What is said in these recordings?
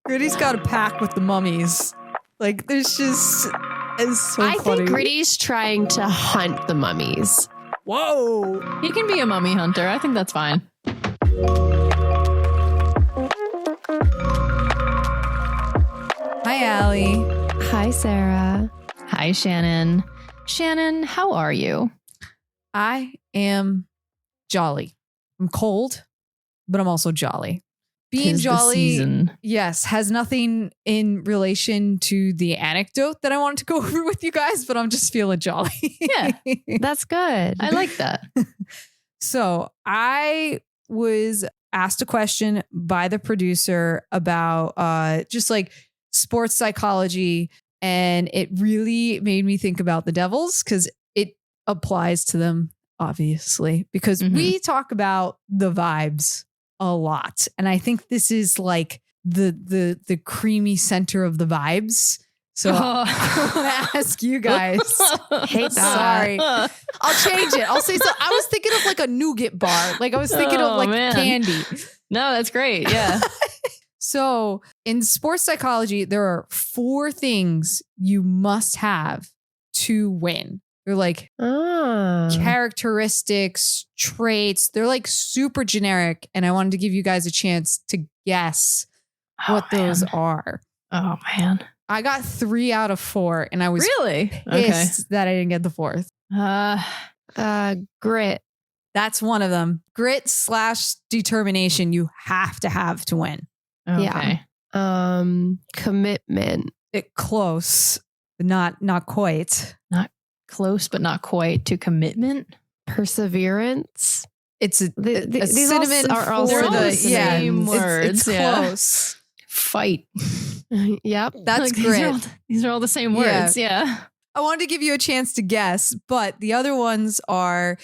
Gritty's got a pack with the mummies. Like, there's just... It's so funny. I think Gritty's trying to hunt the mummies. Whoa. He can be a mummy hunter. I think that's fine. Hi, Allie. Hi, Sarah. Hi, Shannon. Shannon, how are you? I am jolly. I'm cold, but I'm also jolly. Being 'Tis the jolly, season. yes, has nothing in relation to the anecdote that I wanted to go over with you guys, but I'm just feeling jolly. Yeah. That's good. I like that. So I was asked a question by the producer about just like sports psychology, and it really made me think about the Devils because it applies to them, obviously, because we talk about the vibes a lot. And I think this is like the creamy center of the vibes. So I want to ask you guys. Hate that. Sorry. I'll change it. I'll say so. I was thinking of like a nougat bar. Like I was thinking of like candy. No, that's great. Yeah. So in sports psychology, there are 4 things you must have to win. They're like characteristics, traits. They're like super generic. And I wanted to give you guys a chance to guess what those are. Oh, man. I got 3 out of 4 and I was Really? pissed that I didn't get the 4th. Grit. That's one of them. Grit / determination you have to win. Okay. Yeah. Commitment. Close, but not quite. Not close, but not quite to commitment. Perseverance. It's a these cinnamon are all for the same words. It's close. Fight. Yep. That's Like, grit. These are all the same words. Yeah. I wanted to give you a chance to guess, but the other ones are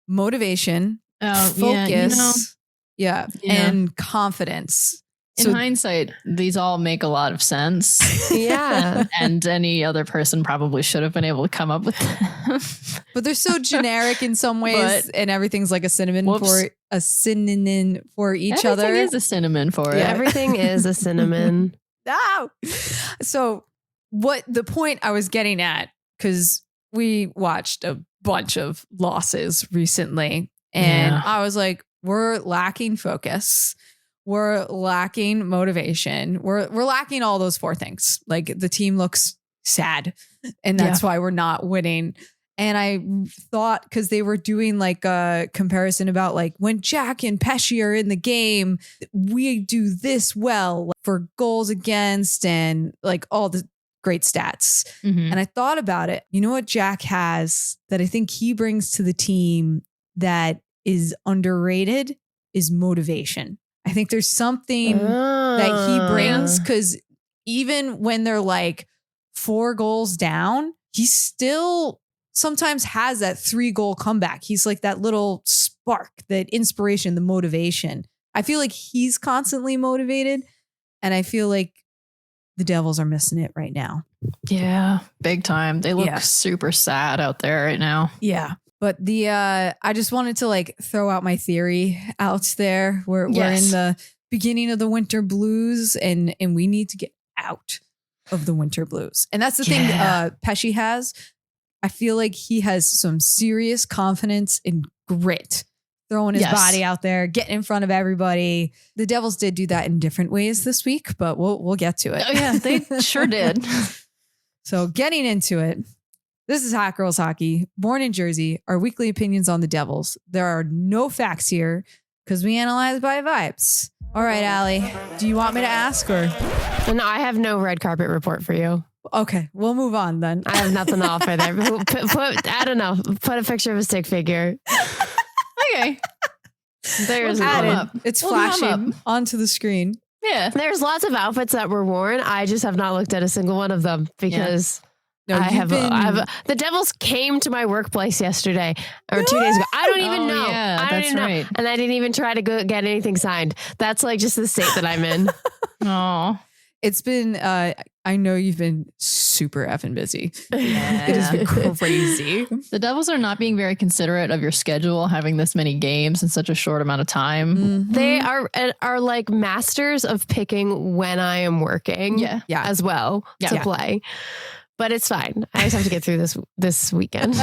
motivation, focus, Yeah. and confidence. In hindsight, these all make a lot of sense. Yeah. And any other person probably should have been able to come up with them. But they're so generic in some ways, and everything's like a synonym for each other. Everything is a cinnamon for it. Yeah, everything is a cinnamon. No. So what the point I was getting at, because we watched a bunch of losses recently, and I was like, we're lacking focus. We're lacking motivation. We're lacking all those 4 things. Like the team looks sad, and that's why we're not winning. And I thought, because they were doing like a comparison about like when Jack and Pesci are in the game, we do this well for goals against and like all the great stats. And I thought about it. You know what Jack has that I think he brings to the team that is underrated is motivation. I think there's something that he brings, because even when they're like 4 goals down, he still sometimes has that 3-goal comeback. He's like that little spark, that inspiration, the motivation. I feel like he's constantly motivated, and I feel like the Devils are missing it right now. Yeah, big time. They look super sad out there right now. Yeah. But I just wanted to like throw out my theory out there. We're in the beginning of the winter blues, and we need to get out of the winter blues. And that's the thing Pesci has. I feel like he has some serious confidence and grit, throwing his body out there, getting in front of everybody. The Devils did do that in different ways this week, but we'll get to it. Oh yeah, they sure did. So getting into it. This is Hot Girls Hockey, born in Jersey, our weekly opinions on the Devils. There are no facts here because we analyze by vibes. All right, Allie, do you want me to ask or? No, I have no red carpet report for you. Okay, we'll move on then. I have nothing to offer there. I don't know. Put a picture of a stick figure. Okay. There's It's flashing onto the screen. Yeah. There's lots of outfits that were worn. I just have not looked at a single one of them because... No, the Devils came to my workplace yesterday or 2 days ago. I don't even know. Yeah, I don't even know. And I didn't even try to go get anything signed. That's like just the state that I'm in. Oh, it's been, I I know you've been super effing busy. Yeah. It has been crazy. The Devils are not being very considerate of your schedule, having this many games in such a short amount of time. Mhm. They are like masters of picking when I am working Yeah. as well to play. But it's fine. I just have to get through this weekend.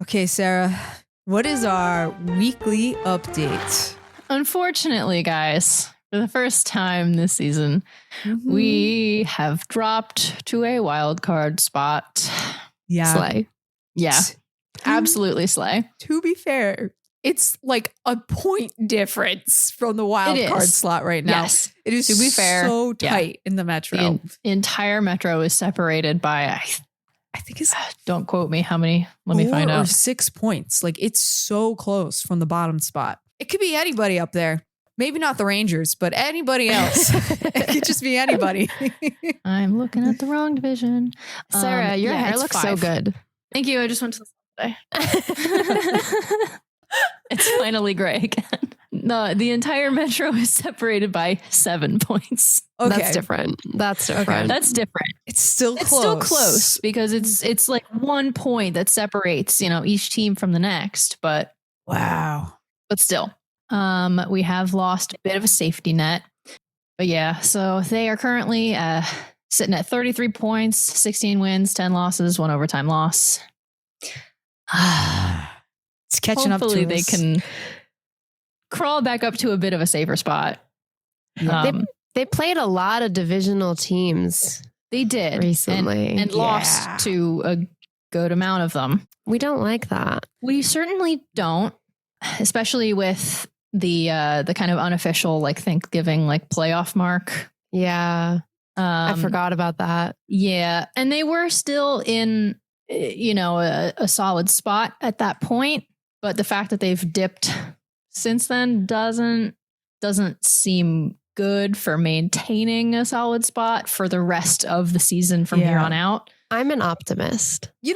Okay, Sarah, what is our weekly update? Unfortunately, guys, for the first time this season, we have dropped to a wild card spot. Yeah. Slay. Yeah, absolutely slay. To be fair, it's like a point difference from the wild card slot right now. Yes. It is, to be fair, so tight in the Metro. The entire Metro is separated by, I think it's don't quote me how many. Let me find 4 or out. 6 points. Like it's so close from the bottom spot. It could be anybody up there. Maybe not the Rangers, but anybody else. It could just be anybody. I'm looking at the wrong division. Sarah, your hair it's looks 5. so good. Thank you. I just went to the today. It's finally gray again. No, the entire Metro is separated by 7 points. Okay. That's different. That's different. Okay. That's different. It's still It's close. still close because it's like 1 point that separates, each team from the next, but still. We have lost a bit of a safety net. But yeah, so they are currently sitting at 33 points, 16 wins, 10 losses, 1 overtime loss. It's catching up to us. Hopefully they can crawl back up to a bit of a safer spot. They played a lot of divisional teams. They did recently and lost to a good amount of them. We don't like that. We certainly don't, especially with the kind of unofficial Thanksgiving playoff mark. Yeah, I forgot about that. Yeah, and they were still in a solid spot at that point, but the fact that they've dipped since then doesn't seem good for maintaining a solid spot for the rest of the season from here on out. I'm an optimist. I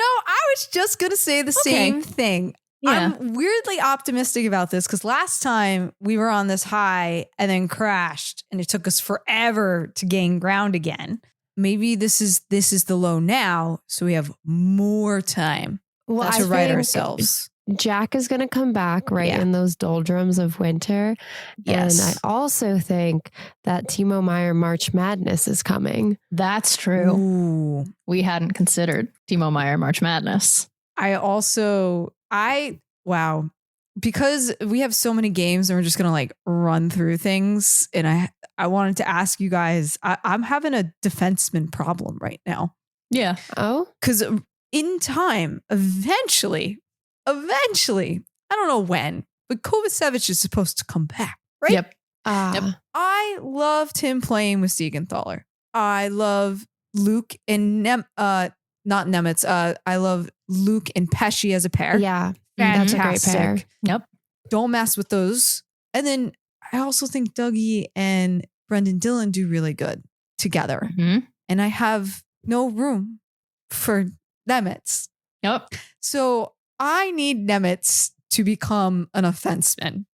was just going to say the same thing. Yeah. I'm weirdly optimistic about this because last time we were on this high and then crashed and it took us forever to gain ground again. Maybe this is the low now, so we have more time to right ourselves. Jack is going to come back in those doldrums of winter. Yes. And I also think that Timo Meier March Madness is coming. That's true. Ooh. We hadn't considered Timo Meier March Madness. Because we have so many games and we're just going to run through things. And I wanted to ask you guys, I'm having a defenseman problem right now. Yeah. Oh? Because in time, eventually, I don't know when, but Kovacevic is supposed to come back, right? Yep. Yep. I loved him playing with Siegenthaler. I love Luke and not Nemitz. I love Luke and Pesci as a pair. Yeah. Fantastic. That's a great pair. Yep. Don't mess with those. And then I also think Dougie and Brendan Dillon do really good together. Mm-hmm. And I have no room for Nemitz. Yep. So I need Nemitz to become an offenseman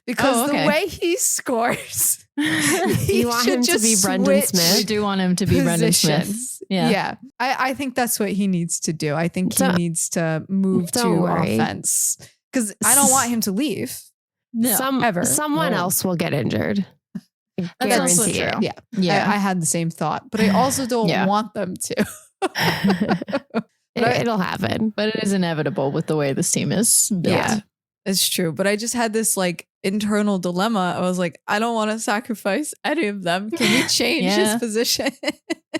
because the way he scores, you want him to be Brendan Smith. We do want him to be Brendan Smith. Yeah. I think that's what he needs to do. I think he needs to move to offense because I don't want him to leave. No, ever. Someone else will get injured. That's also true. Yeah. I had the same thought, but I also don't want them to. It'll happen. But it is inevitable with the way this team is built. Yeah, it's true. But I just had this internal dilemma. I was like, I don't want to sacrifice any of them. Can we change his position?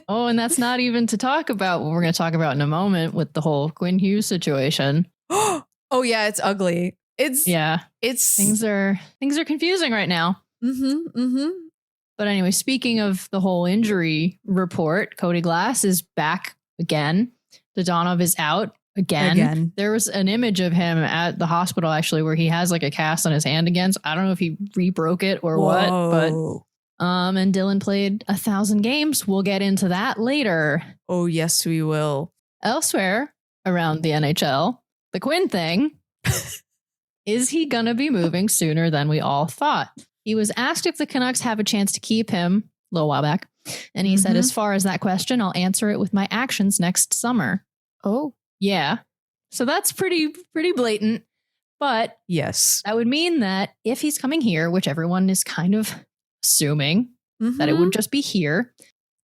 Oh, and that's not even to talk about what we're going to talk about in a moment with the whole Quinn Hughes situation. Oh yeah, it's ugly. It's things are confusing right now. Mm-hmm. Mm-hmm. But anyway, speaking of the whole injury report, Cody Glass is back again. Dodonov is out again. There was an image of him at the hospital actually where he has a cast on his hand again. So I don't know if he re-broke it or what, but and Dylan played 1,000 games. We'll get into that later. Oh yes, we will. Elsewhere around the NHL, the Quinn thing. Is he gonna be moving sooner than we all thought? He was asked if the Canucks have a chance to keep him a little while back. And he said, as far as that question, I'll answer it with my actions next summer. Oh, yeah. So that's pretty blatant. But yes, that would mean that if he's coming here, which everyone is kind of assuming that it would just be here,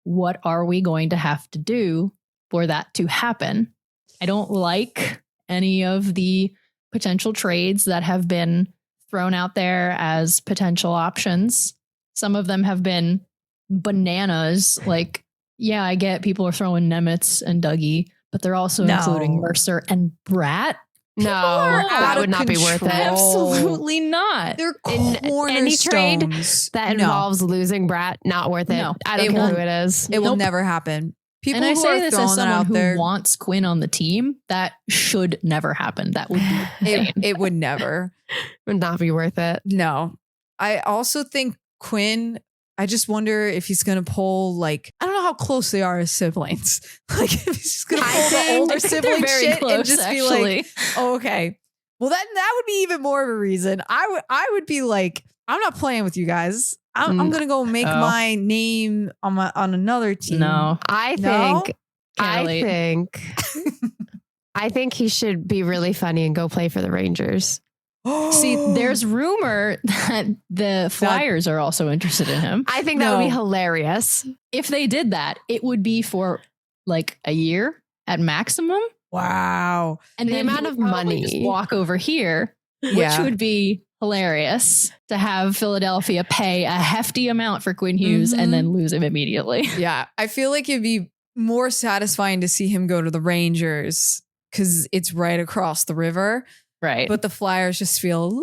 what are we going to have to do for that to happen? I don't like any of the potential trades that have been thrown out there as potential options. Some of them have been bananas. Like, yeah, I get people are throwing Nemitz and Dougie, but they're also including Mercer and Bratt. No, that would not be worth it. Absolutely not. They're cornerstones. Any trade that involves losing Bratt, not worth it. No, I don't care who it is. It will never happen. People and I who say are this as someone who wants Quinn on the team. That should never happen. That would be insane. It would never. Would not be worth it. No. I also think Quinn, I just wonder if he's going to pull, like, I don't know how close they are as siblings. Like, if he's just going to pull the older sibling shit and just be like, oh, okay. Well, that would be even more of a reason. I would be like, I'm not playing with you guys. I'm going to go make my name on another team. No. I think he should be really funny and go play for the Rangers. See, there's rumor that the Flyers are also interested in him. I think that would be hilarious. If they did that, it would be for like a year at maximum. Wow. And the amount of money just walk over here, which would be hilarious to have Philadelphia pay a hefty amount for Quinn Hughes and then lose him immediately. Yeah. I feel like it'd be more satisfying to see him go to the Rangers because it's right across the river. Right. But the Flyers just feel a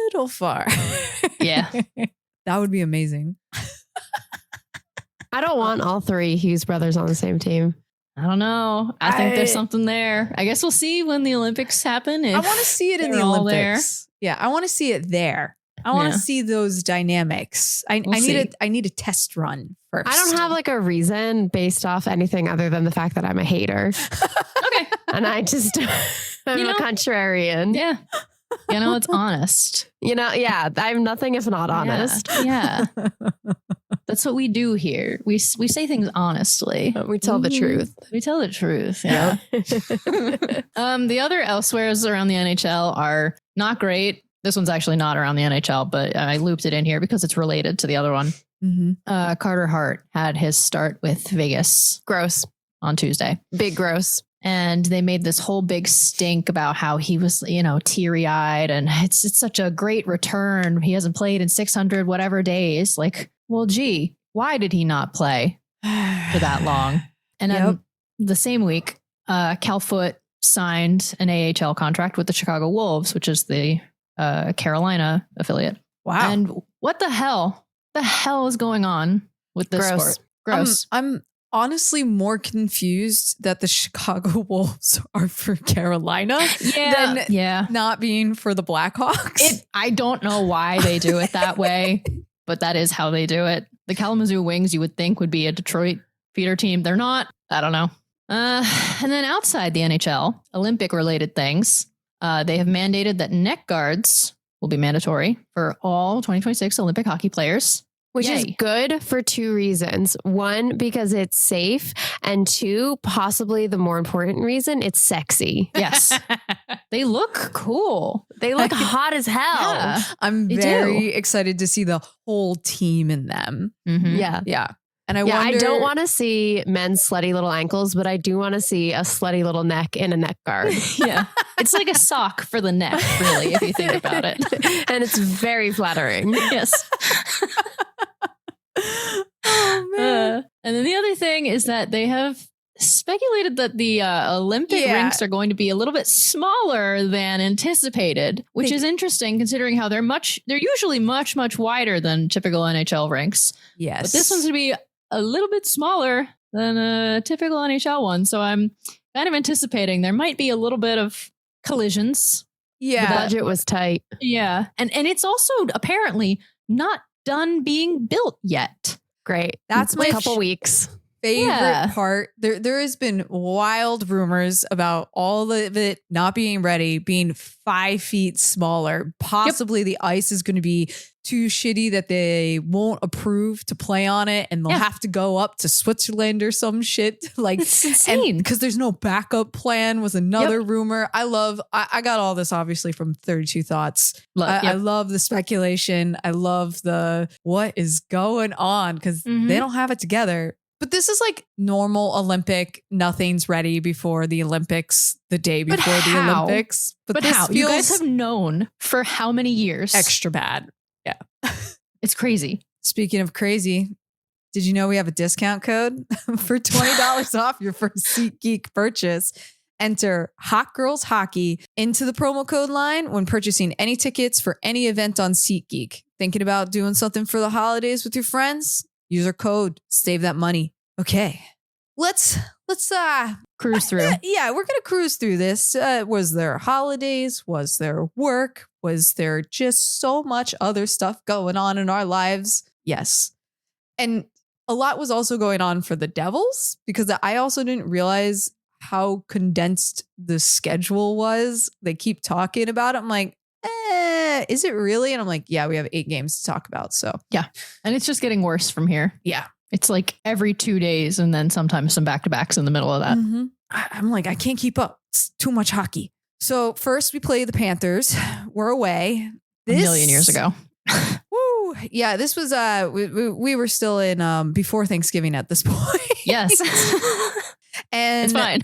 little far. Yeah. That would be amazing. I don't want all three Hughes brothers on the same team. I don't know. I think there's something there. I guess we'll see when the Olympics happen. I want to see it in the Olympics. Yeah, I want to see it there. I want to see those dynamics. I need a test run first. I don't have like a reason based off anything other than the fact that I'm a hater. Okay. And I'm a contrarian. Yeah. It's honest. I have nothing if not honest. Yeah. That's what we do here. We say things honestly. We tell the truth. We tell the truth. Yeah. The other elsewheres around the NHL are not great. This one's actually not around the NHL, but I looped it in here because it's related to the other one. Carter Hart had his start with Vegas. Gross. On Tuesday. Big gross. And they made this whole big stink about how he was, teary-eyed and it's such a great return. He hasn't played in 600 whatever days. Like, well, gee, why did he not play for that long? And then the same week, Cal Foote signed an AHL contract with the Chicago Wolves, which is the Carolina affiliate. Wow. And what the hell? The hell is going on with this sport? Gross. I'm honestly more confused that the Chicago Wolves are for Carolina than not being for the Blackhawks. I don't know why they do it that way, but that is how they do it. The Kalamazoo Wings, you would think, would be a Detroit feeder team. They're not. I don't know. And then outside the NHL, Olympic related things, they have mandated that neck guards will be mandatory for all 2026 Olympic hockey players. Which is good for two reasons. One, because it's safe. And two, possibly the more important reason, it's sexy. Yes. They look cool. They look hot as hell. Yeah, I'm very excited to see the whole team in them. Mm-hmm. Yeah. Yeah. And I wonder, I don't want to see men's slutty little ankles, but I do want to see a slutty little neck in a neck guard. Yeah. It's like a sock for the neck, really, if you think about it. And it's very flattering. Yes. Oh, man. And then the other thing is that they have speculated that the Olympic rinks are going to be a little bit smaller than anticipated, which is interesting considering how they're usually much, much wider than typical NHL rinks. Yes. But this one's going to be a little bit smaller than a typical NHL one. So I'm kind of anticipating there might be a little bit of collisions. Yeah. The budget was tight. Yeah. And it's also apparently not done being built yet. Great. That's my couple weeks. Favorite part. There has been wild rumors about all of it not being ready, being 5 feet smaller. Possibly the ice is going to be too shitty that they won't approve to play on it and they'll have to go up to Switzerland or some shit. Like, it's insane. Because there's no backup plan was another rumor. I got all this obviously from 32 Thoughts. I love the speculation. I love the what is going on because they don't have it together. But this is like normal Olympic. Nothing's ready before the Olympics, the day before the Olympics. But this how? You guys have known for how many years? Extra bad. Yeah. It's crazy. Speaking of crazy, did you know we have a discount code for $20 off your first SeatGeek purchase? Enter Hot Girls Hockey into the promo code line when purchasing any tickets for any event on SeatGeek. Thinking about doing something for the holidays with your friends? Use our code. Save that money. Okay. Let's cruise through. Yeah, we're going to cruise through this. Was there holidays? Was there work? Was there just so much other stuff going on in our lives? Yes. And a lot was also going on for the Devils because I also didn't realize how condensed the schedule was. They keep talking about it. I'm like, is it really? And I'm like, yeah, we have 8 games to talk about. So yeah. And it's just getting worse from here. Yeah. It's like every 2 days and then sometimes some back-to-backs in the middle of that. Mm-hmm. I'm like, I can't keep up. It's too much hockey. So first we play the Panthers. We're away. A million years ago. Woo. Yeah, this was, we were still in before Thanksgiving at this point. Yes. And it's fine.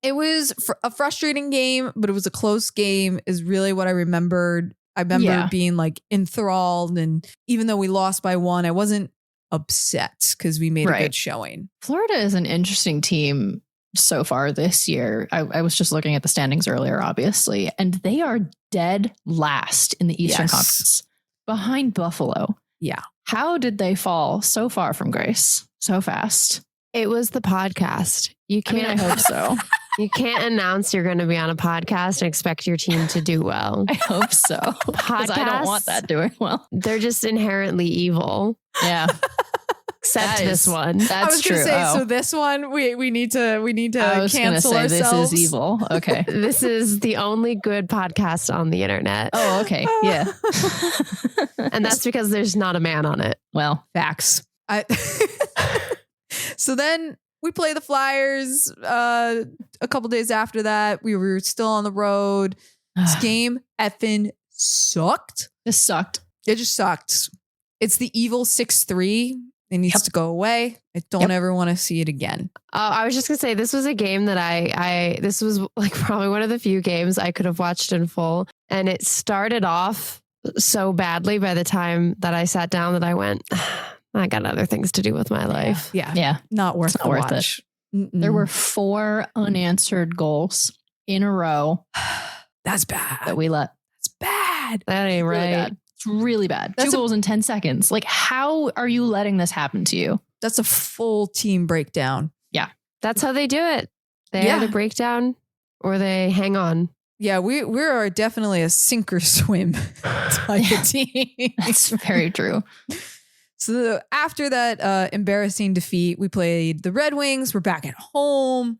It was a frustrating game, but it was a close game is really what I remembered. I remember being like enthralled. And even though we lost by 1, I wasn't upset because we made a good showing. Florida is an interesting team so far this year. I was just looking at the standings earlier, obviously, and they are dead last in the Eastern Conference behind Buffalo. Yeah. How did they fall so far from grace so fast? It was the podcast. You can't. I hope so. You can't announce you're going to be on a podcast and expect your team to do well. I hope so. Because I don't want that doing well. They're just inherently evil. Yeah. Except this one. That's I was true. Say, so this one we need to I was cancel say, ourselves. This is evil. Okay. This is the only good podcast on the internet. Oh, okay. Yeah. And that's because there's not a man on it. Well, facts. So then we play the Flyers. A couple days after that, we were still on the road. This game effing sucked. This sucked. It just sucked. It's the evil 6-3. It needs to go away. I don't ever want to see it again. I was just going to say, this was a game that this was like probably one of the few games I could have watched in full. And it started off so badly by the time that I sat down that I went, I got other things to do with my life. Yeah. Not worth it. There were 4 unanswered goals in a row. That's bad. That we let. That's bad. That ain't really right. Bad. It's really bad. That's 2 goals in 10 seconds. Like, how are you letting this happen to you? That's a full team breakdown. Yeah. That's how they do it. They either break down or they hang on. Yeah, we are definitely a sink or swim type of team. That's very true. So after that embarrassing defeat, we played the Red Wings. We're back at home.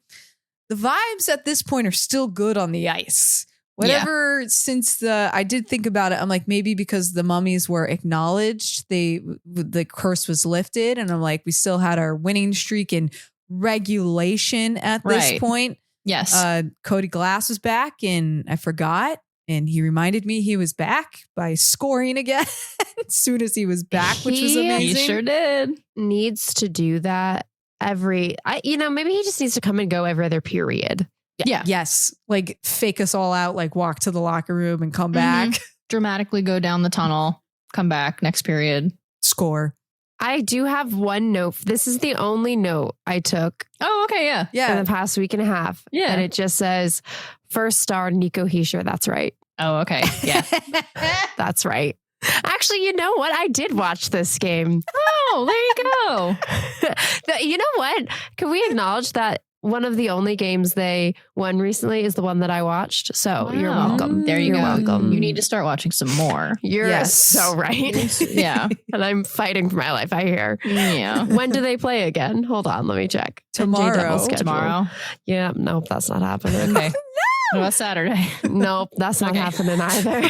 The vibes at this point are still good on the ice. Whatever, since I did think about it, I'm like, maybe because the mummies were acknowledged, the curse was lifted. And I'm like, we still had our winning streak in regulation at this point. Yes. Cody Glass was back and I forgot. And he reminded me he was back by scoring again as soon as he was back, which was amazing. He sure did. Needs to do that maybe he just needs to come and go every other period. Yeah. Yes. Like fake us all out, like walk to the locker room and come back. Dramatically go down the tunnel, come back next period. Score. I do have one note. This is the only note I took. Oh, okay. Yeah. In the past week and a half. Yeah. And it just says, first star, Nico Hischier. That's right. Oh, okay. Yeah. That's right. Actually, you know what? I did watch this game. Oh, there you go. You know what? Can we acknowledge that one of the only games they won recently is the one that I watched? So you're welcome. There you go. Welcome. You need to start watching some more. You're so right. Yeah. And I'm fighting for my life, I hear. Yeah. When do they play again? Hold on. Let me check. Tomorrow. Yeah. Nope. That's not happening. Okay. What about Saturday? Nope, that's not happening either.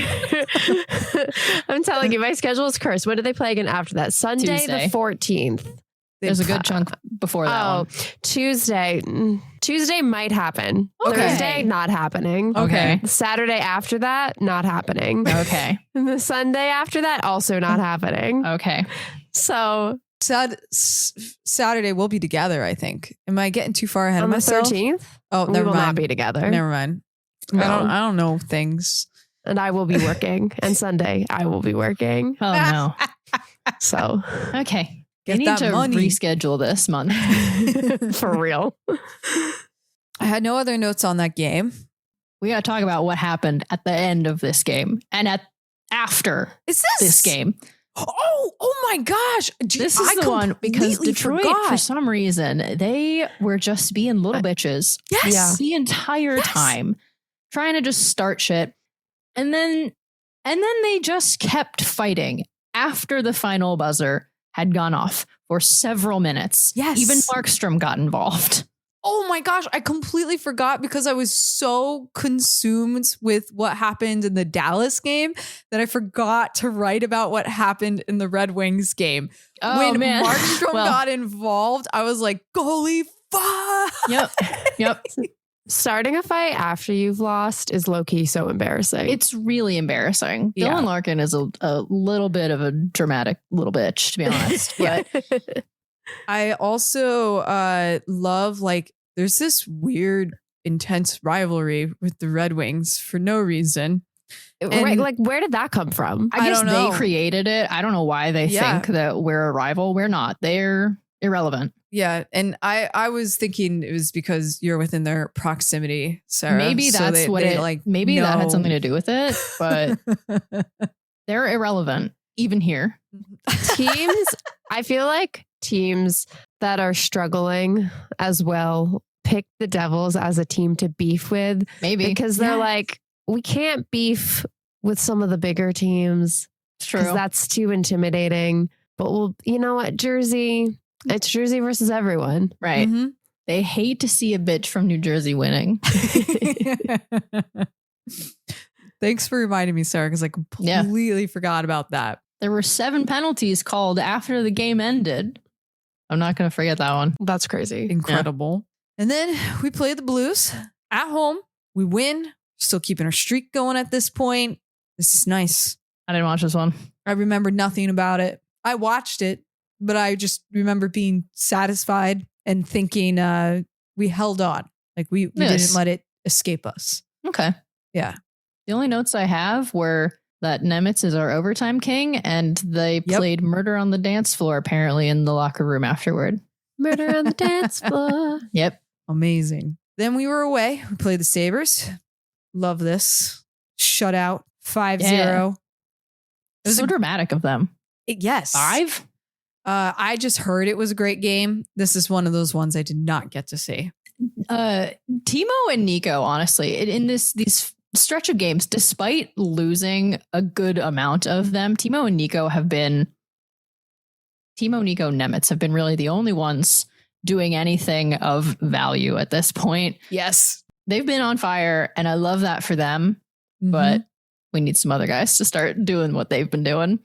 I'm telling you, my schedule is cursed. When do they play again after that? Sunday Tuesday. the 14th. There's a good chunk before that one. Tuesday. Tuesday might happen. Okay. Thursday, not happening. Okay. Saturday after that, not happening. Okay. And the Sunday after that, also not happening. Okay. So Saturday we'll be together, I think. Am I getting too far ahead on of myself? the 13th, Oh, we never will mind. not be together. Never mind. No. I don't know things. And I will be working. And Sunday, I will be working. Oh, no. So, Okay. Get We need that to money. reschedule this month. for real. I had no other notes on that game. We got to talk about what happened at the end of this game and after Is this game. Oh my gosh. This is the one because Detroit, for some reason, they were just being little bitches. Yes. Yeah. The entire time, trying to just start shit. And then they just kept fighting after the final buzzer had gone off for several minutes. Yes. Even Markstrom got involved. Oh my gosh, I completely forgot because I was so consumed with what happened in the Dallas game that I forgot to write about what happened in the Red Wings game. Oh, when man. Markstrom Well. got involved, I was like, holy fuck. Yep. Starting a fight after you've lost is low-key so embarrassing. It's really embarrassing. Yeah. Dylan Larkin is a little bit of a dramatic little bitch, to be honest. But I also love, like, there's this weird, intense rivalry with the Red Wings for no reason. right, like, where did that come from? I guess don't know. they created it. I don't know why they think that we're a rival. We're not. They're irrelevant. Yeah. And I was thinking it was because you're within their proximity, Sarah. Maybe So that's what it like. Maybe that had something to do with it, but they're irrelevant even here. Teams, I feel like teams that are struggling as well pick the Devils as a team to beef with Maybe because they're like, we can't beef with some of the bigger teams. It's true. Because that's too intimidating. But we'll, you know what, Jersey, it's Jersey versus everyone. Right. Mhm. They hate to see a bitch from New Jersey winning. Thanks for reminding me, Sarah, because I completely forgot about that. There were 7 penalties called after the game ended. I'm not going to forget that one. That's crazy. Incredible. And then we play the Blues at home. We win. Still keeping our streak going at this point. This is nice. I didn't watch this one. I remember nothing about it. I watched it, but I just remember being satisfied and thinking we held on. Like we didn't let it escape us. Okay. Yeah. The only notes I have were that Nemitz is our overtime king and they played Murder on the Dance Floor apparently in the locker room afterward. Murder on the dance floor. Yep. Amazing. Then we were away. We played the Sabres. Love this. Shutout 5-0. Yeah. It was so dramatic of them. Yes. 5? I just heard it was a great game. This is one of those ones I did not get to see. Timo and Nico, honestly, in these stretch of games, despite losing a good amount of them, Timo, Nico, Nemitz have been really the only ones doing anything of value at this point. Yes. They've been on fire, and I love that for them, but we need some other guys to start doing what they've been doing.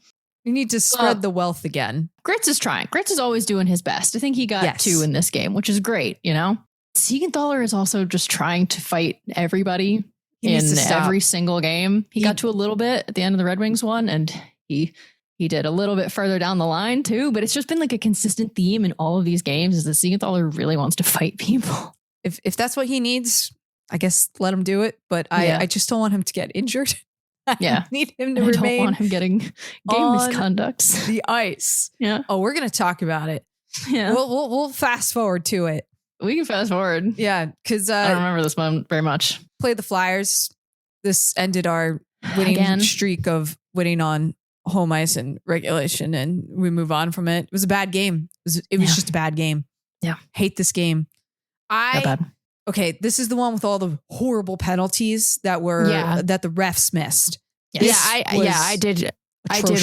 We need to spread the wealth again. Grits is trying. Grits is always doing his best. I think he got 2 in this game, which is great, you know? Siegenthaler is also just trying to fight everybody in every single game. He got to a little bit at the end of the Red Wings one, and he did a little bit further down the line too, but it's just been like a consistent theme in all of these games is that Siegenthaler really wants to fight people. If that's what he needs, I guess let him do it. But I just don't want him to get injured. I need him to remain. I don't want him getting game misconducts. The ice. Yeah. Oh, we're going to talk about it. Yeah. We'll fast forward to it. We can fast forward. Yeah. Because I don't remember this one very much. Played the Flyers. This ended our winning streak of winning on home ice and regulation, and we move on from it. It was a bad game. It was just a bad game. Yeah. Hate this game. Okay, this is the one with all the horrible penalties that were that the refs missed. Yes. I did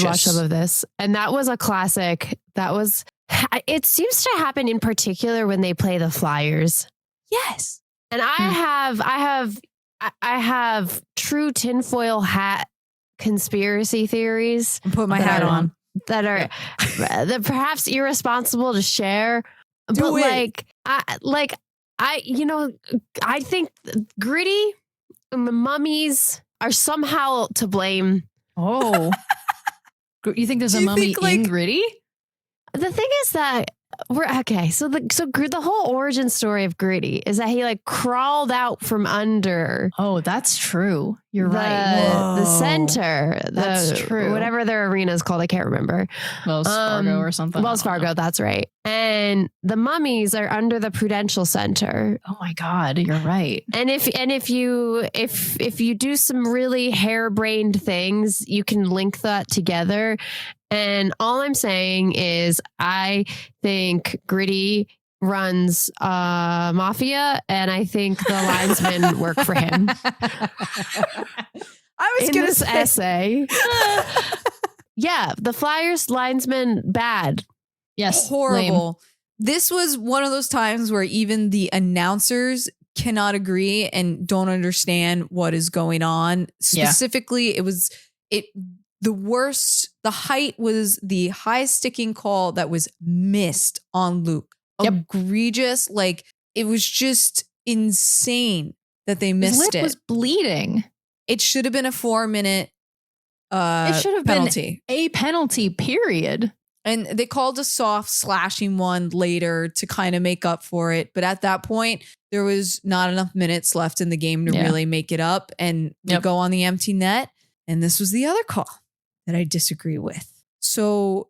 watch some of this, and that was a classic. It seems to happen in particular when they play the Flyers. Yes. And I have I have true tinfoil hat conspiracy theories. Put my hat on. That are that perhaps irresponsible to share. Do but it. I think Gritty and the mummies are somehow to blame. Oh. You think there's a mummy in Gritty? The thing is that we're okay. So the whole origin story of Gritty is that he like crawled out from under. Oh, that's true. You're right. The center. That's true. Whatever their arena is called, I can't remember. Wells Fargo or something. Wells Fargo, that's right. And the mummies are under the Prudential Center. Oh my God, you're right. And if you do some really harebrained things, you can link that together. And all I'm saying is I think Gritty runs Mafia, and I think the linesmen work for him. I was going to say essay. Yeah, the Flyers linesmen bad. Yes, horrible. lame. This was one of those times where even the announcers cannot agree and don't understand what is going on. Specifically, the worst, the height was the high sticking call that was missed on Luke. Yep. Egregious. Like, it was just insane that they missed His lip it. was bleeding. It should have been a 4-minute it should have penalty. been a penalty, period. And they called a soft slashing one later to kind of make up for it. But at that point, there was not enough minutes left in the game to really make it up. And we go on the empty net. And this was the other call that I disagree with. So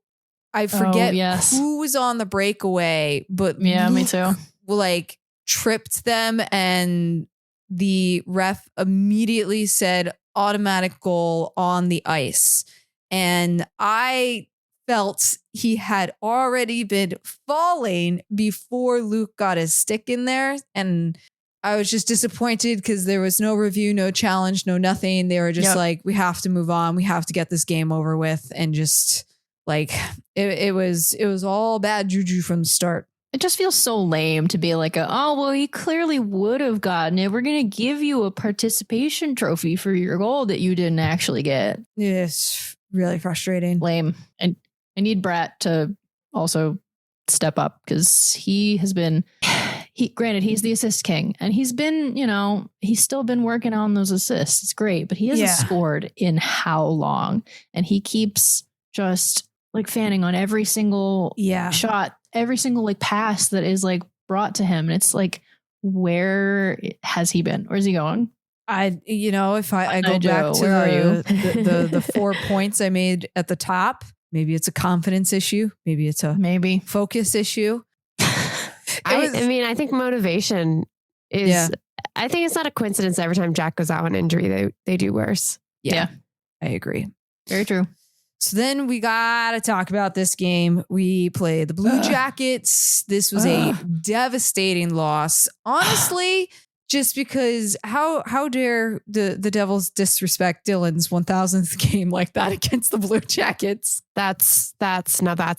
I forget who was on the breakaway, but me too. Like tripped them, and the ref immediately said automatic goal on the ice. And I felt he had already been falling before Luke got his stick in there. And I was just disappointed because there was no review, no challenge, no nothing. They were just like, we have to move on. We have to get this game over with. And just like, it was all bad juju from the start. It just feels so lame to be like, he clearly would have gotten it. We're going to give you a participation trophy for your goal that you didn't actually get. It's really frustrating. Lame. And I need Brat to also step up because he has been... Granted, he's the assist king, and he's been, he's still been working on those assists. It's great, but he hasn't scored in how long? And he keeps just like fanning on every single shot, every single like pass that is like brought to him. And it's like, where has he been? Where's he going? If I go back to the 4 points I made at the top, maybe it's a confidence issue. Maybe it's a focus issue. I think motivation is, I think it's not a coincidence every time Jack goes out on injury, they do worse. Yeah, I agree. Very true. So then we got to talk about this game. We played the Blue Jackets. This was a devastating loss. Honestly, just because how dare the Devils disrespect Dylan's 1000th game like that against the Blue Jackets? That's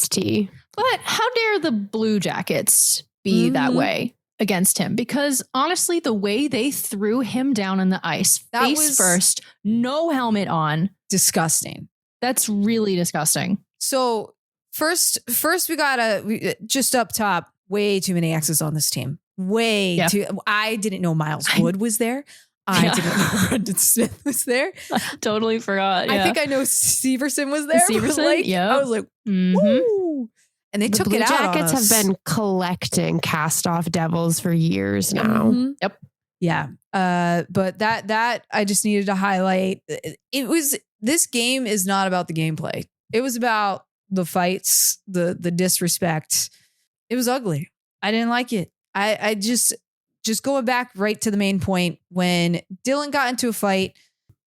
tea. But how dare the Blue Jackets be that way against him? Because honestly, the way they threw him down on the ice, face first, no helmet on. Disgusting. That's really disgusting. So first we gotta just up top, way too many X's on this team. Too. I didn't know Miles Wood was there. I didn't know Brendan Smith was there. I totally forgot. I think I know Severson was there. Severson? I was like, woo. And they took it out. The Blue Jackets have been collecting cast-off Devils for years now. Mm-hmm. Yep. Yeah. But that I just needed to highlight. This game is not about the gameplay. It was about the fights, the disrespect. It was ugly. I didn't like it. I just going back right to the main point, when Dylan got into a fight,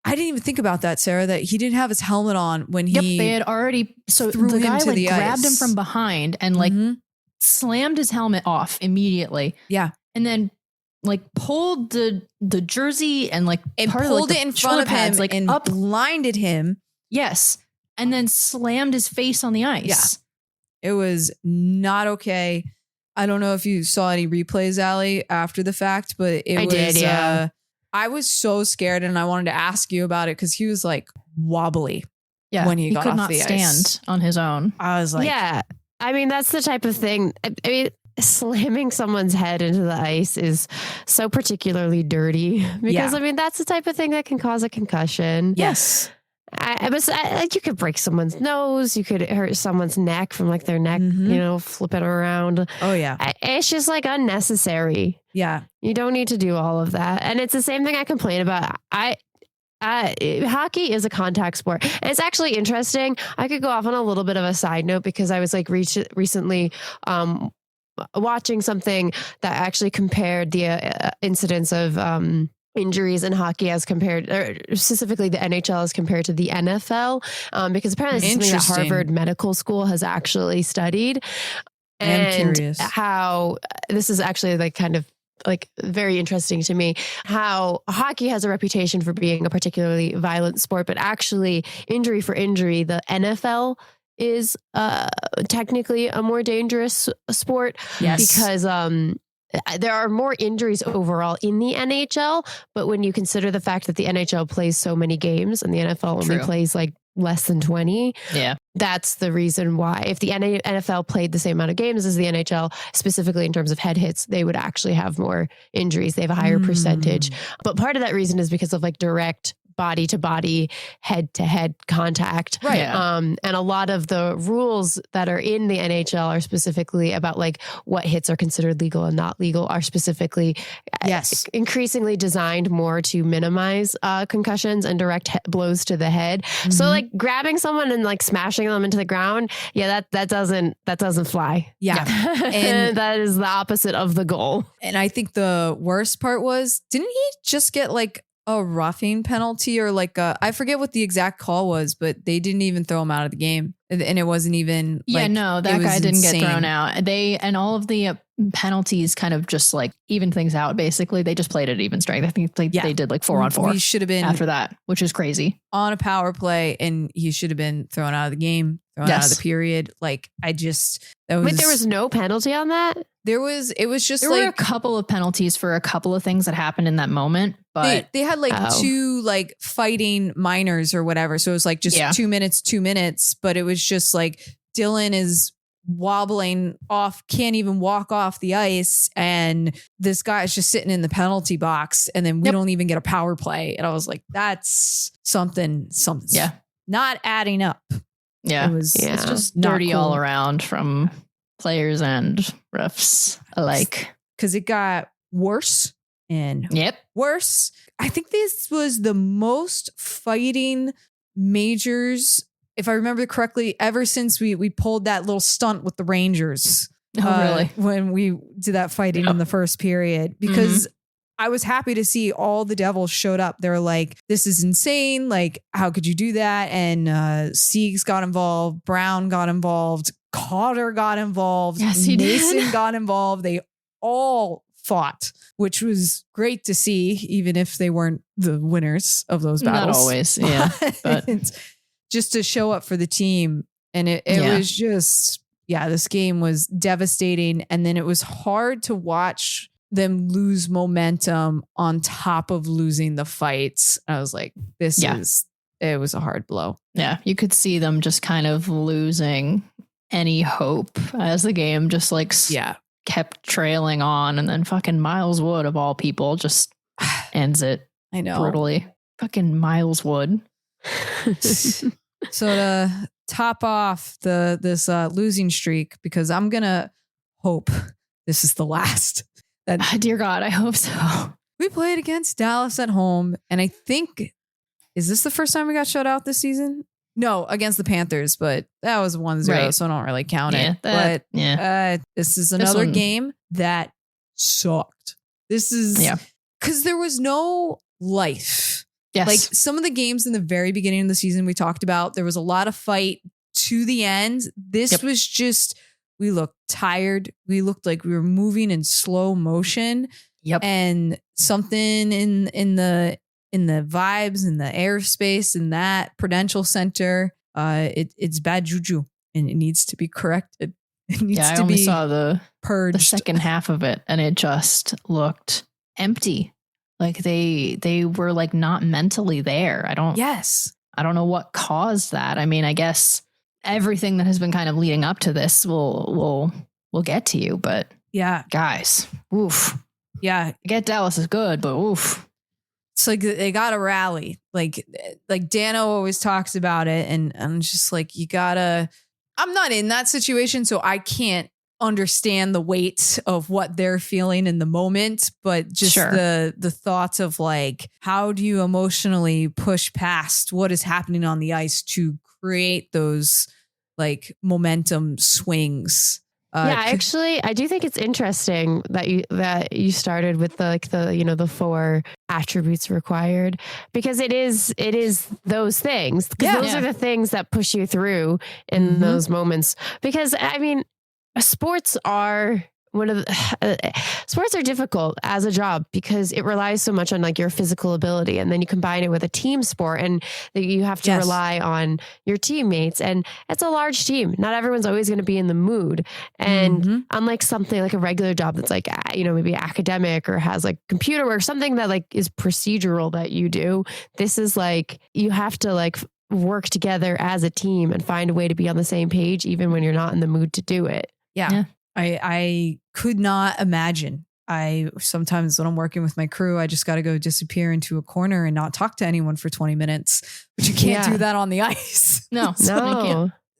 I didn't even think about that, Sarah, that he didn't have his helmet on when they had already, so threw the him guy to like the grabbed ice. him from behind and like slammed his helmet off immediately. Yeah. And then like pulled the jersey and like pulled it in front of him like and up, blinded him. Yes. And then slammed his face on the ice. Yeah. It was not okay. I don't know if you saw any replays, Allie, after the fact, but it was I was so scared and I wanted to ask you about it because he was like wobbly when he got could off not the stand ice on his own. I was like, yeah. I mean, that's the type of thing. I mean, slamming someone's head into the ice is so particularly dirty because I mean, that's the type of thing that can cause a concussion. Yes. You could break someone's nose. You could hurt someone's neck from like their neck, flipping around. Oh yeah. It's just like unnecessary. Yeah. You don't need to do all of that. And it's the same thing I complain about. Hockey is a contact sport. And it's actually interesting. I could go off on a little bit of a side note because I was like recently watching something that actually compared the incidence of injuries in hockey as compared, or specifically the NHL as compared to the NFL, because apparently this is something that Harvard Medical School has actually studied. And curious how this is actually like kind of like very interesting to me, how hockey has a reputation for being a particularly violent sport, but actually injury for injury, the NFL is technically a more dangerous sport because there are more injuries overall in the NHL. But when you consider the fact that the NHL plays so many games and the NFL only plays like less than 20, that's the reason why. If the NFL played the same amount of games as the NHL, specifically in terms of head hits, they would actually have more injuries. They have a higher percentage. But part of that reason is because of like direct body to body, head to head contact. Right. And a lot of the rules that are in the NHL are specifically about like what hits are considered legal and not legal, are specifically increasingly designed more to minimize concussions and direct blows to the head. So like grabbing someone and like smashing them into the ground, that doesn't fly. Yeah. And that is the opposite of the goal. And I think the worst part was, didn't he just get like a roughing penalty or like I forget what the exact call was, but they didn't even throw him out of the game. And it wasn't even that guy didn't get thrown out. And all of the penalties kind of just like even things out. Basically, they just played at even strength. I think they did like 4-on-4. He should have been after that, which is crazy, on a power play, and he should have been thrown out of the game, thrown out of the period. Like Wait, there was no penalty on that? It was just there were a couple of penalties for a couple of things that happened in that moment, but they had like two like fighting minors or whatever. So it was like just 2 minutes, but it was just like Dylan is wobbling off, can't even walk off the ice. And this guy is just sitting in the penalty box, and then we don't even get a power play. And I was like, that's something not adding up. Yeah. It's just dirty cool all around from players and refs alike. Because it got worse and worse. I think this was the most fighting majors, if I remember correctly, ever since we pulled that little stunt with the Rangers. Really? When we did that fighting in the first period, because I was happy to see all the Devils showed up. They're like, this is insane. Like, how could you do that? And Siegs got involved. Brown got involved. Cotter got involved. Yes, he Mason got involved. They all fought, which was great to see, even if they weren't the winners of those battles. Not always, but just to show up for the team. And it was just, this game was devastating. And then it was hard to watch them lose momentum on top of losing the fights. I was like, it was a hard blow. Yeah, you could see them just kind of losing any hope as the game just like kept trailing on, and then fucking Miles Wood of all people just ends it. I know, brutally. Fucking Miles Wood. So to top off this losing streak, because I'm gonna hope this is the last. Dear God, I hope so. We played against Dallas at home, and I think, is this the first time we got shut out this season? No, against the Panthers, but that was 1-0, so I don't really count it. But this is another game that sucked. This is because there was no life. Yes. Like some of the games in the very beginning of the season we talked about, there was a lot of fight to the end. This was just, we looked tired. We looked like we were moving in slow motion. Yep. And something in the vibes, in the airspace, in that Prudential Center, it's bad juju, and it needs to be corrected. It needs to be saw the purged. The second half of it, and it just looked empty. Like they were like not mentally there. I don't know what caused that. I mean, I guess everything that has been kind of leading up to this will get to you, but yeah, guys, oof. Yeah, I get Dallas is good, but oof. It's like they got to rally. Like Dano always talks about it, and I'm just like, you gotta. I'm not in that situation, so I can't understand the weight of what they're feeling in the moment, but just the thoughts of like, how do you emotionally push past what is happening on the ice to create those like momentum swings? Actually, I do think it's interesting that you started with the 4 attributes required, because it is those things, because those are the things that push you through in those moments. Because I mean, sports are sports are difficult as a job because it relies so much on like your physical ability, and then you combine it with a team sport, and you have to rely on your teammates, and it's a large team. Not everyone's always going to be in the mood, and unlike something like a regular job that's like maybe academic or has like computer work, something that like is procedural that you do, this is like you have to like work together as a team and find a way to be on the same page even when you're not in the mood to do it. Yeah. I could not imagine. Sometimes when I'm working with my crew, I just got to go disappear into a corner and not talk to anyone for 20 minutes, but you can't do that on the ice. No.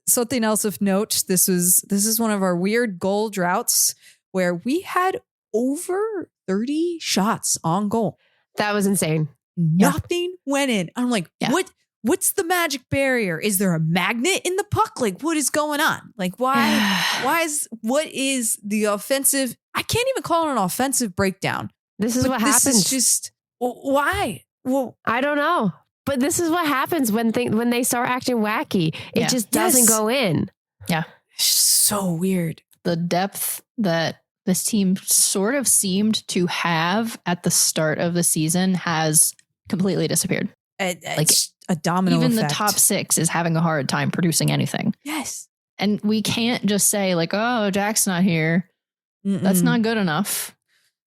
Something else of note. This is one of our weird goal droughts where we had over 30 shots on goal. That was insane. Nothing went in. I'm like, what's the magic barrier? Is there a magnet in the puck? Like, what is going on? Like, what is the offensive? I can't even call it an offensive breakdown. This is what happens. This is just, why? Well, I don't know. But this is what happens when they start acting wacky. It just doesn't go in. Yeah. So weird. The depth that this team sort of seemed to have at the start of the season has completely disappeared. It's a domino even effect. The top 6 is having a hard time producing anything. Yes. And we can't just say like, oh, Jack's not here. That's not good enough.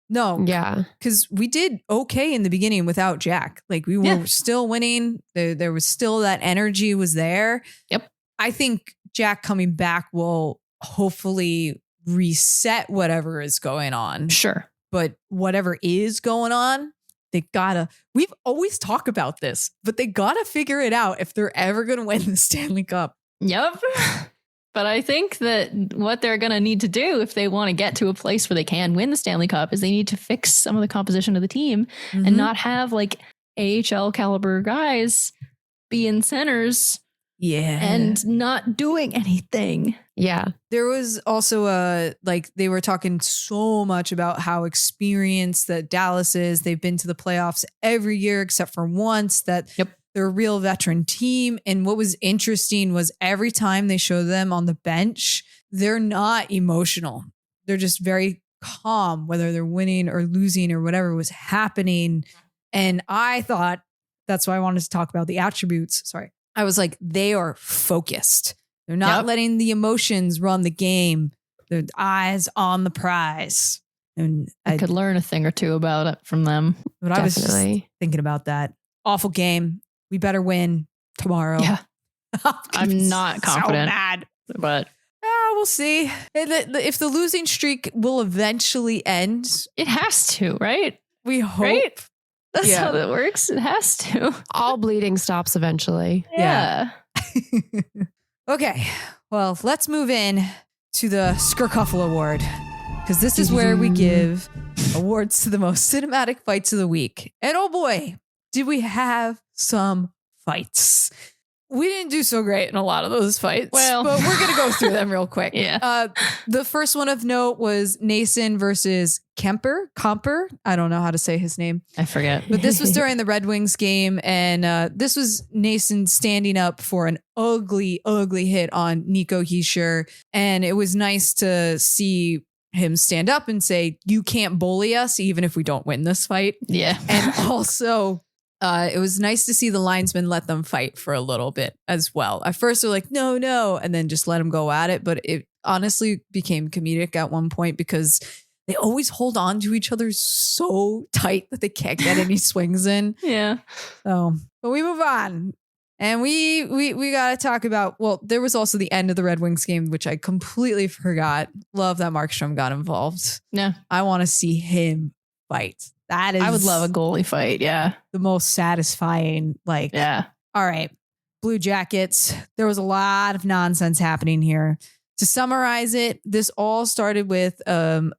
No. Yeah. Because we did okay in the beginning without Jack. Like we were still winning. There was still that energy was there. Yep. I think Jack coming back will hopefully reset whatever is going on. Sure. But whatever is going on, we've always talked about this, but they gotta figure it out if they're ever going to win the Stanley Cup. Yep. But I think that what they're going to need to do if they want to get to a place where they can win the Stanley Cup is they need to fix some of the composition of the team and not have like AHL caliber guys being centers. Yeah. And not doing anything. Yeah. There was also they were talking so much about how experienced that Dallas is. They've been to the playoffs every year except for once, that they're a real veteran team. And what was interesting was every time they show them on the bench, they're not emotional. They're just very calm, whether they're winning or losing or whatever was happening. And I thought that's why I wanted to talk about the attributes. Sorry. I was like, they are focused. They're not letting the emotions run the game. Their eyes on the prize. And I could learn a thing or two about it from them. But I was just thinking about that. Awful game. We better win tomorrow. Yeah. I'm not confident. So mad. But we'll see. If the losing streak will eventually end. It has to, right? We hope. Right? That's how that works. It has to. All bleeding stops eventually. Yeah. Okay. Well, let's move in to the Skrkuffle Award, because this is where we give awards to the most cinematic fights of the week. And oh boy, did we have some fights. We didn't do so great in a lot of those fights, but we're going to go through them real quick. Yeah. The first one of note was Nason versus Kemper. I don't know how to say his name. I forget. But this was during the Red Wings game. And this was Nason standing up for an ugly, ugly hit on Nico Hischier. And it was nice to see him stand up and say, you can't bully us, even if we don't win this fight. Yeah. And also, it was nice to see the linesman let them fight for a little bit as well. At first, they're like, no, and then just let them go at it. But it honestly became comedic at one point because they always hold on to each other so tight that they can't get any swings in. Yeah. So, but we move on. And we got to talk about, well, there was also the end of the Red Wings game, which I completely forgot. Love that Markstrom got involved. Yeah. I want to see him fight. That is, I would love a goalie fight. Yeah. the most satisfying. Like, Yeah. all right, Blue Jackets. There was a lot of nonsense happening here. To summarize it, this all started with a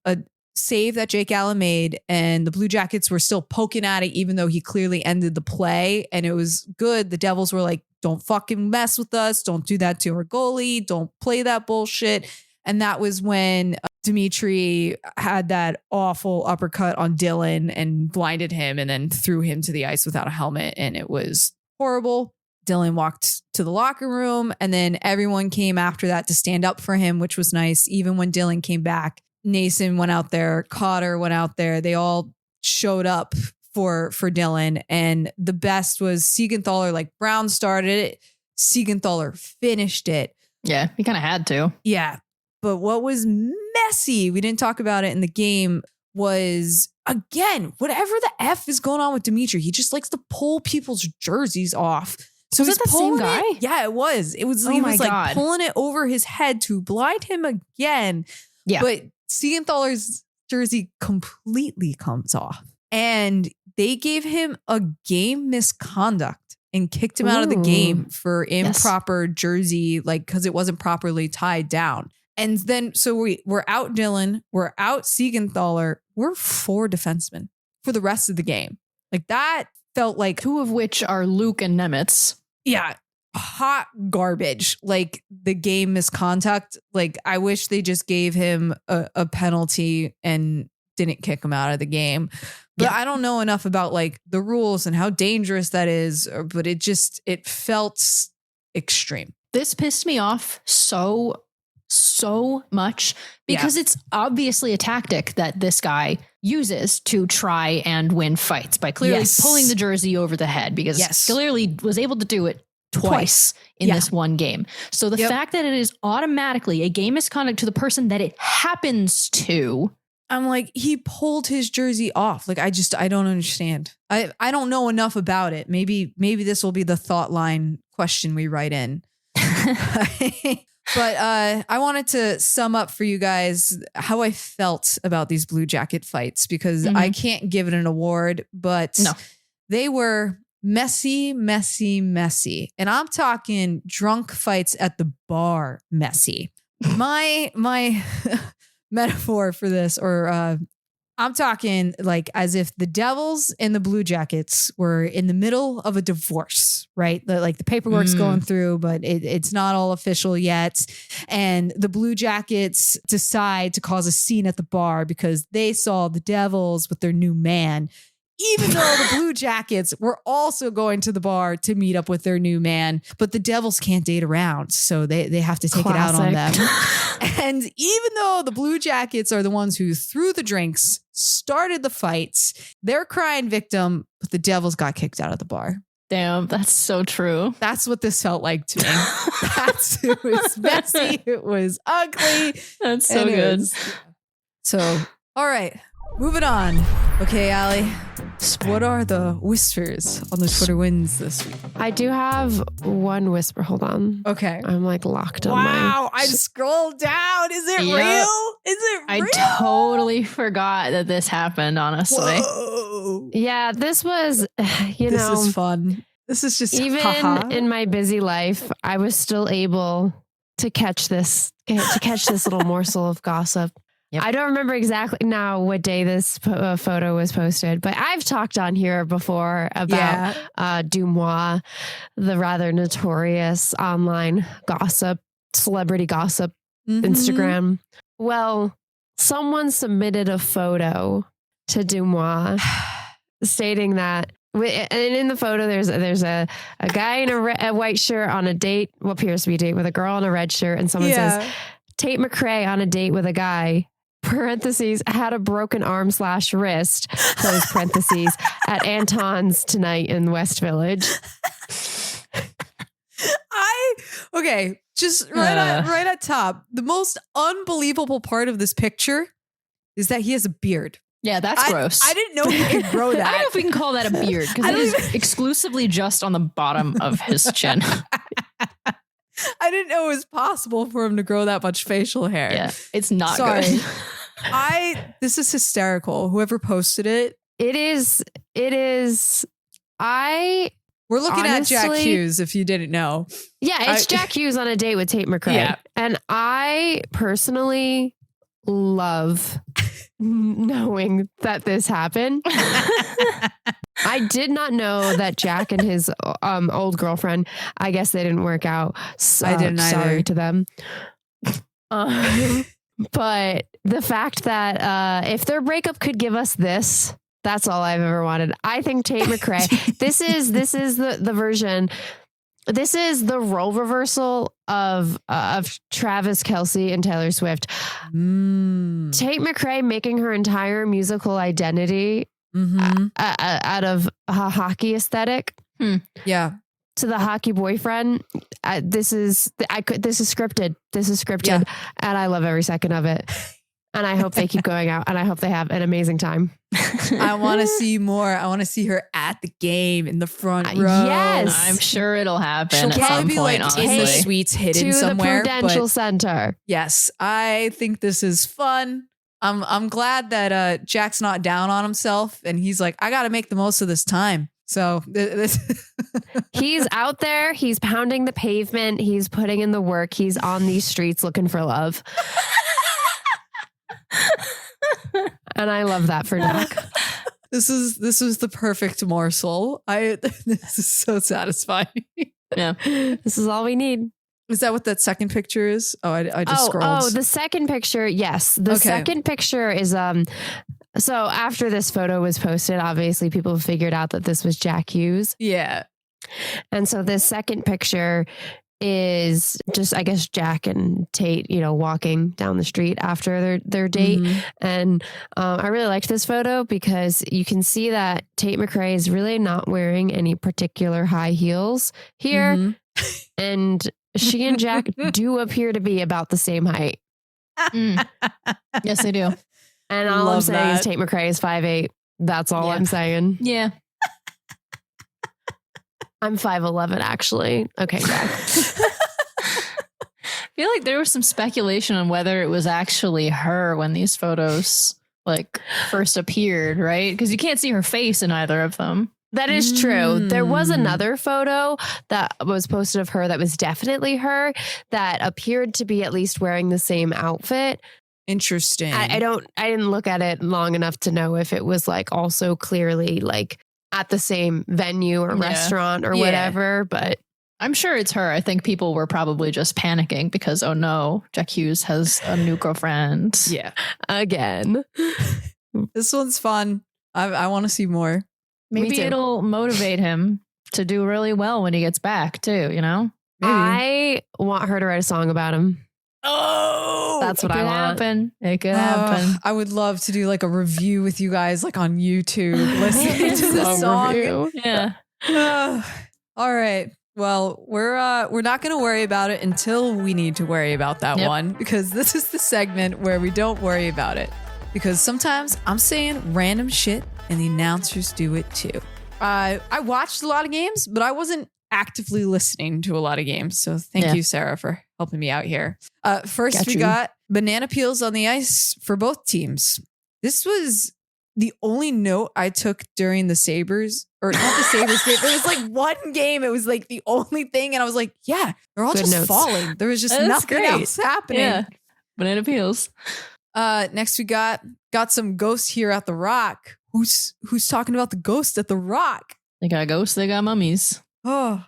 save that Jake Allen made, and the Blue Jackets were still poking at it, even though he clearly ended the play. And it was good. The Devils were like, don't fucking mess with us. Don't do that to our goalie. Don't play that bullshit. And that was when Dimitri had that awful uppercut on Dylan and blinded him and then threw him to the ice without a helmet. And it was horrible. Dylan walked to the locker room, and then everyone came after that to stand up for him, which was nice. Even when Dylan came back, Nason went out there, Cotter went out there. They all showed up for Dylan. And the best was Siegenthaler, like Brown started it. Siegenthaler finished it. Yeah, he kind of had to. Yeah. But what was messy, we didn't talk about it in the game, was, again, whatever the F is going on with Dimitri, he just likes to pull people's jerseys off. So was he's it the same guy? Yeah, it was. He was my like God. pulling it over his head to blind him again. Yeah. But Siegenthaler's jersey completely comes off. And they gave him a game misconduct and kicked him out of the game for improper jersey, like, because it wasn't properly tied down. And then, so we're out Dylan, we're out Siegenthaler, we're 4 defensemen for the rest of the game. Like, that felt like 2 of which are Luke and Nemitz. Yeah, hot garbage. Like, the game misconduct. Like, I wish they just gave him a penalty and didn't kick him out of the game. But I don't know enough about like the rules and how dangerous that is. But it felt extreme. This pissed me off so much because it's obviously a tactic that this guy uses to try and win fights by clearly pulling the jersey over the head, because clearly was able to do it twice in this one game. So the fact that it is automatically a game misconduct to the person that it happens to, I'm like, he pulled his jersey off. Like, I don't understand. I don't know enough about it. Maybe this will be the thought line question we write in. But I wanted to sum up for you guys how I felt about these Blue Jacket fights, because I can't give it an award, but they were messy, messy, messy. And I'm talking drunk fights at the bar messy. My metaphor for this, or I'm talking like as if the Devils and the Blue Jackets were in the middle of a divorce, right? Like the paperwork's going through, but it's not all official yet. And the Blue Jackets decide to cause a scene at the bar because they saw the Devils with their new man, even though the Blue Jackets were also going to the bar to meet up with their new man. But the Devils can't date around, so they have to take it out on them. And even though the Blue Jackets are the ones who threw the drinks, started the fights, they're crying victim, but the Devils got kicked out of the bar. Damn, that's so true. That's what this felt like to me. It was messy. It was ugly. That's so good. So, all right, moving on. Okay, Allie, what are the whispers on the Twitter wins this week? I do have one whisper. Hold on. Okay. I'm like locked on my... Wow, I scrolled down. Is it real? Is it real? I totally forgot that this happened, honestly. Whoa. Yeah, this was, This is fun. This is just even in my busy life, I was still able to catch this little morsel of gossip. Yep. I don't remember exactly now what day this photo was posted, but I've talked on here before about Dumois, the rather notorious online gossip, celebrity gossip, Instagram. Well, someone submitted a photo to Dumois stating that, and in the photo, there's a guy in a white shirt on a date, what appears to be a date with a girl in a red shirt, and someone says, Tate McRae on a date with a guy, parentheses, had a broken arm / wrist, close parentheses, at Anton's tonight in West Village. Just right at top, the most unbelievable part of this picture is that he has a beard. Yeah, that's gross. I didn't know he could grow that. I don't know if we can call that a beard because it is exclusively just on the bottom of his chin. I didn't know it was possible for him to grow that much facial hair. Yeah, it's not Sorry. good. This is hysterical. Whoever posted it. It is. We're looking at Jack Hughes, if you didn't know. Yeah, it's Jack Hughes on a date with Tate McRae. Yeah. And I personally love knowing that this happened. I did not know that Jack and his old girlfriend, I guess they didn't work out. So, I didn't either. Sorry to them. But the fact that if their breakup could give us this, that's all I've ever wanted. I think Tate McRae, this is the version. This is the role reversal of Travis Kelce and Taylor Swift. Tate McRae making her entire musical identity out of a hockey aesthetic. Yeah. To the hockey boyfriend. This is scripted. This is scripted. Yeah. And I love every second of it. And I hope they keep going out and I hope they have an amazing time. I want to see more. I want to see her at the game in the front row. Yes. I'm sure it'll happen She'll at probably some be point, like in honestly. the suites hidden to somewhere. the Prudential But Center. yes, I think this is fun. I'm glad that Jack's not down on himself and he's like, I got to make the most of this time. So this He's out there. He's pounding the pavement. He's putting in the work. He's on these streets looking for love. And I love that for Jack. This was the perfect morsel. This is so satisfying. Yeah. This is all we need. Is that what that second picture is? Oh, I just scrolled. Oh, the second picture. Yes. The second picture is, so after this photo was posted, obviously people figured out that this was Jack Hughes. Yeah. And so this second picture is just, I guess, Jack and Tate, walking down the street after their date. And I really liked this photo because you can see that Tate McRae is really not wearing any particular high heels here. And she and Jack do appear to be about the same height. Yes, they do. And all I'm saying is Tate McRae is 5'8". That's all I'm saying. Yeah. I'm 5'11", actually. Okay, Jack. I feel like there was some speculation on whether it was actually her when these photos first appeared, right? Because you can't see her face in either of them. That is true. There was another photo that was posted of her that was definitely her that appeared to be at least wearing the same outfit. Interesting. I didn't look at it long enough to know if it was also clearly at the same venue or restaurant or whatever, but I'm sure it's her. I think people were probably just panicking because, oh no, Jack Hughes has a new girlfriend. Yeah. Again. This one's fun. I want to see more. Maybe it'll motivate him to do really well when he gets back too, Maybe. I want her to write a song about him. Oh, that's what I want. It could happen. I would love to do a review with you guys on YouTube listening to the song. Review. Yeah. All right. Well, we're not going to worry about it until we need to worry about that one, because this is the segment where we don't worry about it, because sometimes I'm saying random shit and the announcers do it too. I watched a lot of games, but I wasn't actively listening to a lot of games. So thank you, Sarah, for helping me out here. First, we got banana peels on the ice for both teams. This was the only note I took during the Sabres, or not the Sabres game. It was one game. It was the only thing. And I was like, yeah, they're all just notes. falling. There was just nothing else happening. Yeah. Banana peels. Next we got some ghosts here at the Rock. Who's talking about the ghost at the Rock? They got ghosts, they got mummies. Oh,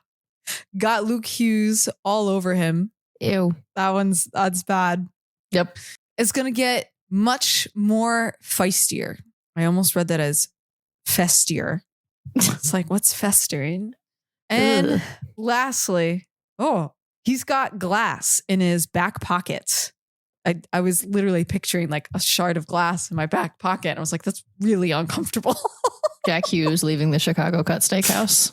got Luke Hughes all over him. Ew. That's bad. Yep. It's going to get much more feistier. I almost read that as festier. It's what's festering? And lastly, he's got glass in his back pockets. I was literally picturing a shard of glass in my back pocket. And I was like, that's really uncomfortable. Jack Hughes leaving the Chicago Cut Steakhouse.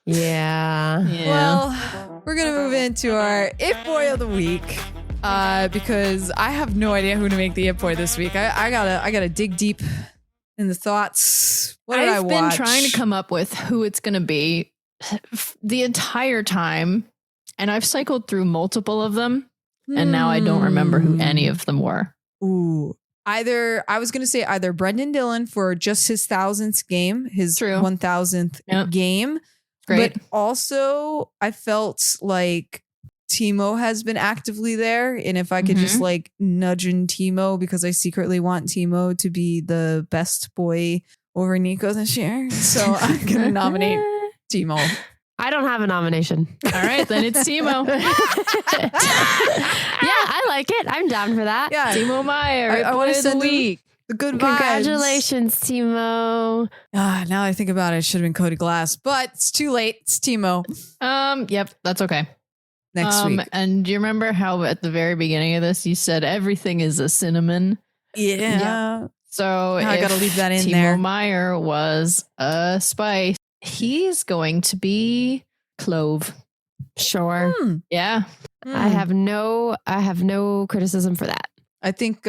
Yeah. Well, we're going to move into our If Boy of the Week. because I have no idea who to make the it boy this week. I gotta dig deep in the thoughts. What did I watch? I've been trying to come up with who it's going to be the entire time, and I've cycled through multiple of them, and now I don't remember who any of them were. Ooh. I was going to say either Brendan Dillon for just his 1000th game, his 1000th game. Great. But also I felt like Timo has been actively there. And if I could just like nudge in Timo, because I secretly want Timo to be the best boy over Nico this year. So I'm going to nominate Timo. I don't have a nomination. All right, then it's Timo. Yeah, I like it. I'm down for that. Yeah, Timo Meyer. I want to send the good vibes. Congratulations, Timo. Now I think about it, it should have been Cody Glass, but it's too late. It's Timo. Yep, that's okay. Next week. And do you remember how at the very beginning of this you said everything is a cinnamon? Yeah. So I got to leave that in Timo there. Meyer was a spice. He's going to be clove. Sure. Yeah. I have no criticism for that. I think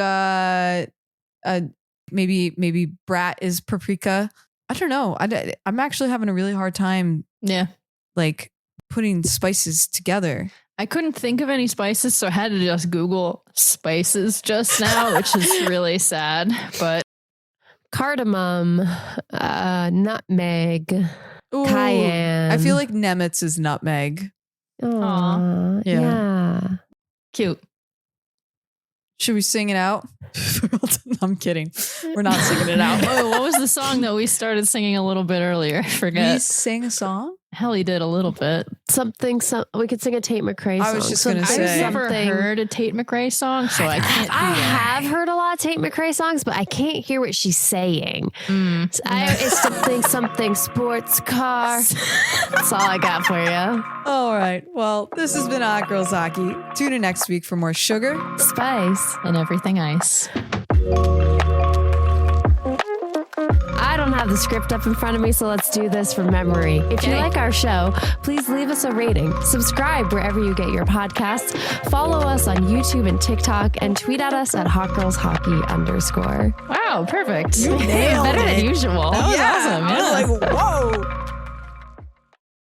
maybe Brat is paprika. I don't know. I'm actually having a really hard time. Yeah. Like putting spices together. I couldn't think of any spices, so I had to just Google spices just now, which is really sad. But cardamom, nutmeg, Ooh, cayenne. I feel like Nemitz is nutmeg. Aww, yeah. Cute. Should we sing it out? I'm kidding. We're not singing it out. Oh, what was the song that we started singing a little bit earlier? I forget. We sang a song? Hell, he did a little bit. We could sing a Tate McRae song. I was just going to say. I've never heard a Tate McRae song, so I can't do I that. have heard a lot of Tate McRae songs, but I can't hear what she's saying. It's something sports car. That's all I got for you. All right. Well, this has been Hot Girls Hockey. Tune in next week for more sugar, spice, and everything ice. I don't have the script up in front of me, so let's do this from memory. If you like our show, please leave us a rating. Subscribe wherever you get your podcasts. Follow us on YouTube and TikTok, and tweet at us at HotGirlsHockey_. Wow, perfect. You nailed Better it. than usual. That was awesome. Yeah. I was like,